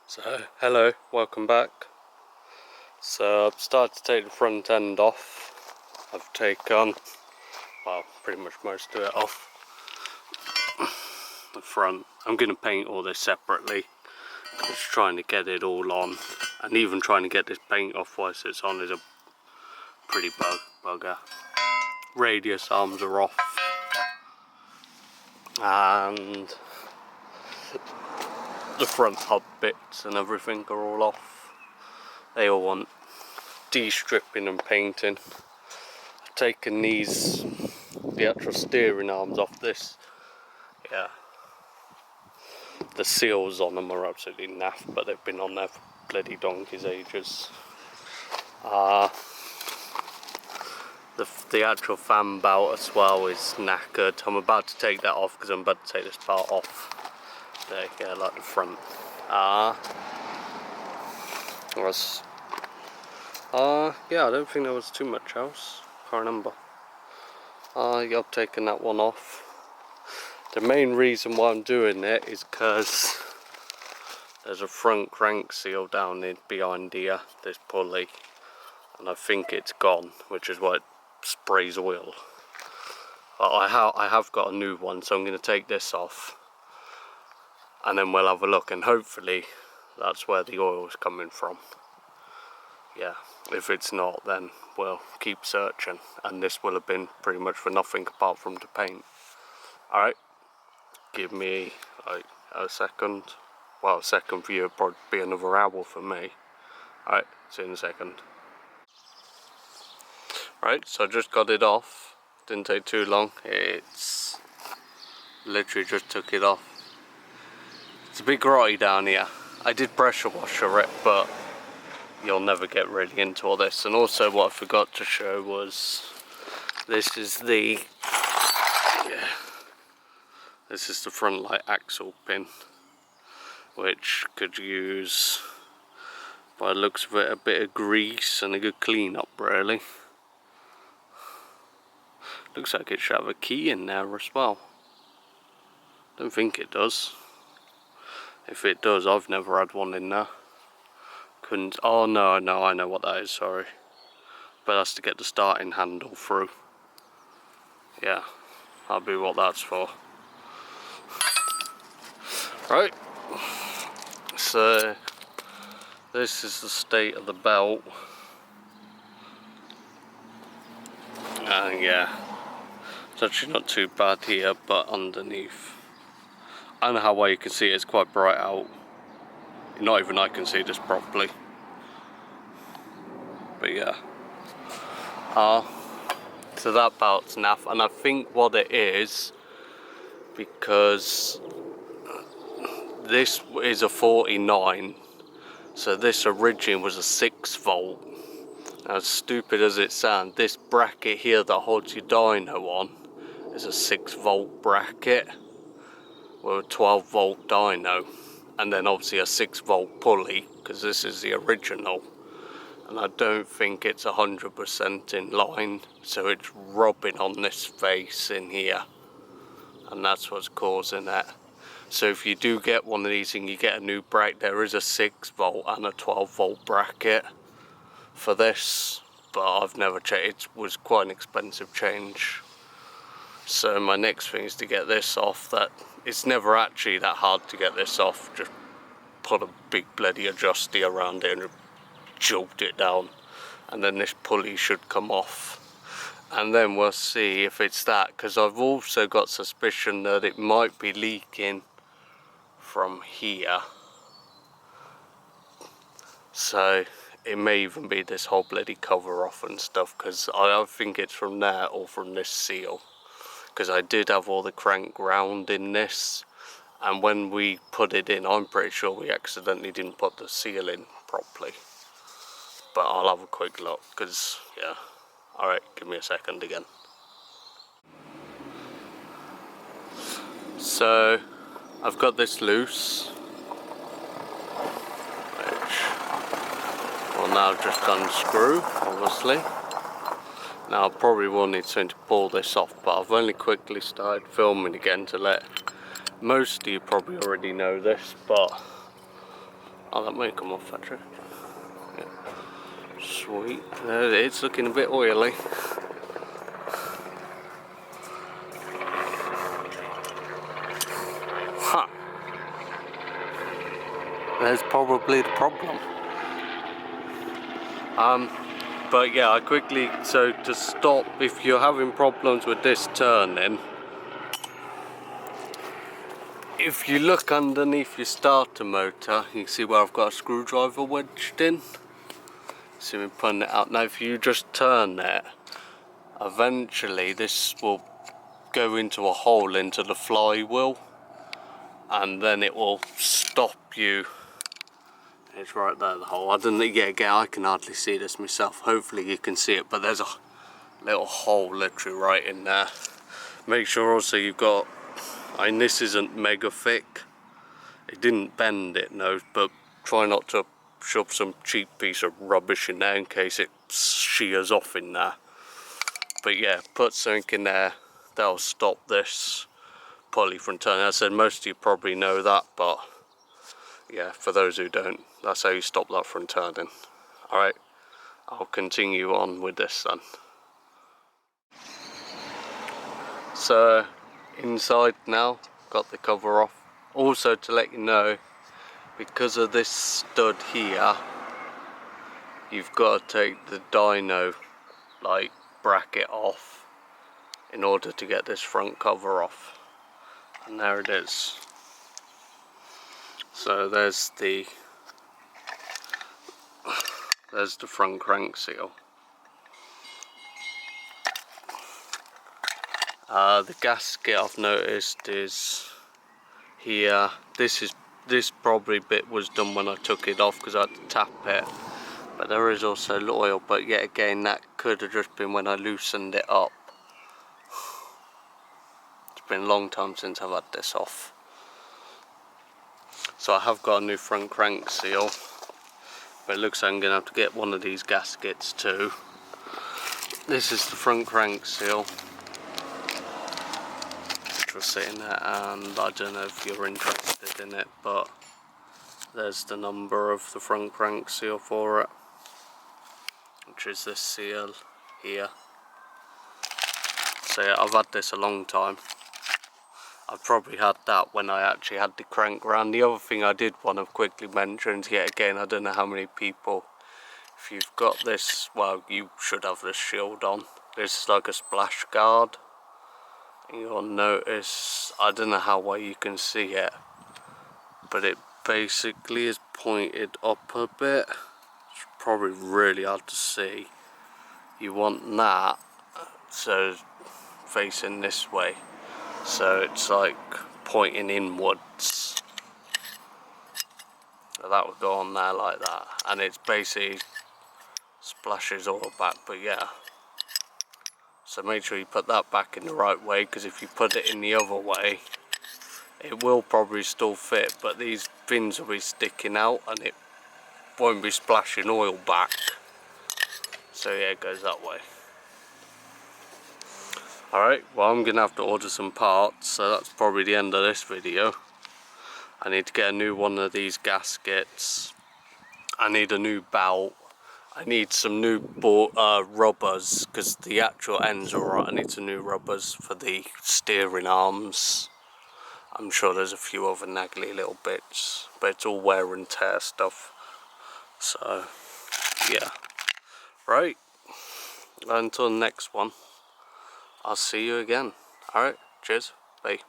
So, hello, welcome back. So I've started to take the front end off. I've taken, well, pretty much most of it off the front. I'm going to paint all this separately. Just trying to get it all on. And even trying to get this paint off whilst it's on is a pretty bugger. Radius arms are off. And the front hub bits and everything are all off. They all want de-stripping and painting. I've taken the actual steering arms off this. Yeah, the seals on them are absolutely naff, but they've been on there for bloody donkey's ages. The actual fan belt as well is knackered. I'm about to take that off because I'm about to take this part off. There, yeah, like the front. Yeah, I don't think there was too much else. Can't remember. I've taken that one off. The main reason why I'm doing it is because there's a front crank seal down in behind here, this pulley, and I think it's gone, which is why it sprays oil. But I have got a new one, so I'm going to take this off, and then we'll have a look, and hopefully that's where the oil is coming from. Yeah, if it's not, then we'll keep searching, and this will have been pretty much for nothing apart from the paint. Alright, give me like a second. Well, a second for you would probably be another hour for me. Alright, see you in a second. Alright, so I just got it off. Didn't take too long. It's literally just took it off. It's a bit grotty down here. I did pressure washer it, but you'll never get really into all this. And also what I forgot to show was this is the front light axle pin, which could use, by the looks of it, a bit of grease and a good clean up really. Looks like it should have a key in there as well. Don't think it does. If it does, I've never had one in there. Couldn't, oh no, I know what that is, sorry. But that's to get the starting handle through. Yeah, that'll be what that's for. Right, so this is the state of the belt. And yeah, it's actually not too bad here, but underneath, I don't know how well you can see it, it's quite bright out. Not even I can see this properly. But yeah. So that belt's naff, and I think what it is, because this is a 49, so this origin was a 6 volt. As stupid as it sounds, this bracket here that holds your dyno on is a 6 volt bracket with a 12 volt dyno, and then obviously a 6 volt pulley, because this is the original. And I don't think it's 100% in line, so it's rubbing on this face in here, and that's what's causing it. So if you do get one of these and you get a new bracket, there is a 6 volt and a 12 volt bracket for this, but I've never checked. It was quite an expensive change. So my next thing is to get this off. That it's never actually that hard to get this off. Just put a big bloody adjusty around it and jolt it down, and then this pulley should come off, and then we'll see if it's that, because I've also got suspicion that it might be leaking from here, so it may even be this whole bloody cover off and stuff, because I think it's from there or from this seal, because I did have all the crank round in this, and when we put it in, I'm pretty sure we accidentally didn't put the seal in properly. But I'll have a quick look, because, yeah. Alright, give me a second again. So, I've got this loose, which will now just unscrew, obviously. Now I probably will need to pull this off, but I've only quickly started filming again to let, most of you probably already know this, but Oh, that may come off actually. Yeah. Sweet. It's looking a bit oily. Huh. There's probably the problem. But yeah, I quickly, so to stop, if you're having problems with this turning, if you look underneath your starter motor, you can see where I've got a screwdriver wedged in. See me putting it out. Now if you just turn it, eventually this will go into a hole into the flywheel, and then it will stop you. It's right there, the hole. I don't think, yeah, again, I can hardly see this myself. Hopefully you can see it, but there's a little hole literally right in there. Make sure also you've got, I mean, this isn't mega thick. It didn't bend it, no, but try not to shove some cheap piece of rubbish in there in case it shears off in there. But yeah, put something in there that'll stop this pulley from turning. As I said, most of you probably know that, but yeah, for those who don't, that's how you stop that from turning. Alright, I'll continue on with this then. So, inside now, got the cover off. Also to let you know, because of this stud here, you've got to take the dyno like bracket off in order to get this front cover off. And there it is. So there's the front crank seal. The gasket I've noticed is here. This probably bit was done when I took it off because I had to tap it. But there is also oil, but yet again that could have just been when I loosened it up. It's been a long time since I've had this off. So I have got a new front crank seal, but it looks like I'm going to have to get one of these gaskets too. This is the front crank seal, which was sitting there, and I don't know if you're interested in it, but there's the number of the front crank seal for it, which is this seal here. So yeah, I've had this a long time. I probably had that when I actually had the crank round. The other thing I did want to quickly mention is, yet again, I don't know how many people, if you've got this, well, you should have this shield on. This is like a splash guard. And you'll notice, I don't know how well you can see it, but it basically is pointed up a bit. It's probably really hard to see. You want that, so facing this way. So it's like pointing inwards. So that would go on there like that, and it's basically splashes all back. But yeah, so make sure you put that back in the right way, because if you put it in the other way, it will probably still fit, but these fins will be sticking out and it won't be splashing oil back. So yeah, it goes that way. Alright, well, I'm going to have to order some parts, so that's probably the end of this video. I need to get a new one of these gaskets. I need a new belt. I need some new rubbers, because the actual ends are alright. I need some new rubbers for the steering arms. I'm sure there's a few other naggly little bits, but it's all wear and tear stuff. So, yeah. Right, until the next one. I'll see you again. Alright, cheers, bye.